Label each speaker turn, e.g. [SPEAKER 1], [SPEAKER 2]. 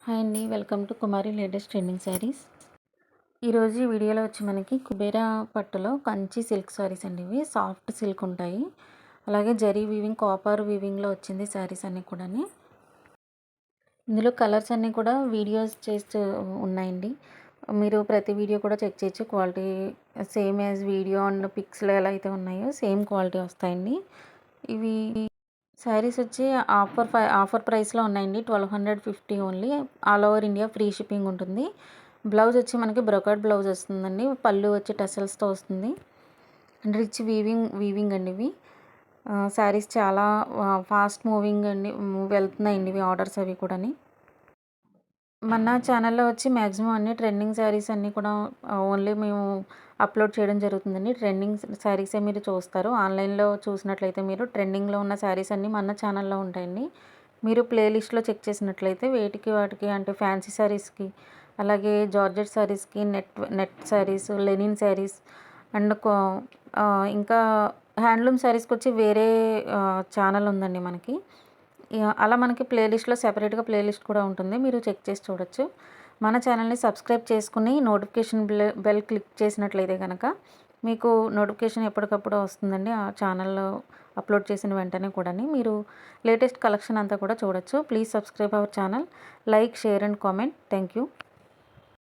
[SPEAKER 1] Hi అండి. Welcome to Kumari latest trending saris. ఈరోజు ఈ వీడియోలో వచ్చి మనకి కుబేరా పట్టులో కంచి సిల్క్ శారీస్ అండి. ఇవి సాఫ్ట్ సిల్క్ ఉంటాయి. అలాగే జరీ వీవింగ్, కాపర్ వీవింగ్లో వచ్చింది శారీస్ అన్నీ కూడా. ఇందులో కలర్స్ అన్నీ కూడా వీడియోస్ చేస్తూ ఉన్నాయండి. మీరు ప్రతి వీడియో కూడా చెక్ చేయొచ్చు. Quality same as video and పిక్స్లో ఎలా అయితే ఉన్నాయో సేమ్ క్వాలిటీ వస్తాయండి. ఇవి శారీస్ వచ్చి ఆఫర్ ప్రైస్లో ఉన్నాయండి. 1250 only. All over India free shipping ఉంటుంది. బ్లౌజ్ వచ్చి మనకి బ్రొకెట్ బ్లౌజ్ వస్తుందండి. పళ్ళు వచ్చి టసల్స్తో వస్తుంది. అండ్ రిచ్ వీవింగ్ అండి ఇవి. శారీస్ చాలా ఫాస్ట్ మూవింగ్ అండి, వెళ్తున్నాయండి ఇవి ఆర్డర్స్ అవి కూడా. మన ఛానల్లో వచ్చి మ్యాక్సిమం అన్ని ట్రెండింగ్ శారీస్ అన్నీ కూడా ఓన్లీ మేము అప్లోడ్ చేయడం జరుగుతుందండి. ట్రెండింగ్ శారీసే మీరు చూస్తారు. ఆన్లైన్లో చూసినట్లయితే మీరు ట్రెండింగ్లో ఉన్న శారీస్ అన్నీ మన ఛానల్లో ఉంటాయండి. మీరు ప్లేలిస్ట్లో చెక్ చేసినట్లయితే వాటికి అంటే ఫ్యాన్సీ శారీస్కి, అలాగే జార్జెట్ శారీస్కి, net saris, linen saris and ఇంకా హ్యాండ్లూమ్ శారీస్కి వచ్చి వేరే ఛానల్ ఉందండి మనకి. అలా మనకి ప్లేలిస్ట్లో సెపరేట్గా ప్లేలిస్ట్ కూడా ఉంటుంది. మీరు చెక్ చేసి చూడొచ్చు. మన ఛానల్ని సబ్స్క్రైబ్ చేసుకుని నోటిఫికేషన్ బెల్ క్లిక్ చేసినట్లయితే కనుక మీకు నోటిఫికేషన్ ఎప్పటికప్పుడు వస్తుందండి. ఆ ఛానల్లో అప్లోడ్ చేసిన వెంటనే కూడా మీరు లేటెస్ట్ కలెక్షన్ అంతా కూడా చూడొచ్చు. Please subscribe our channel, like, share and comment. Thank you.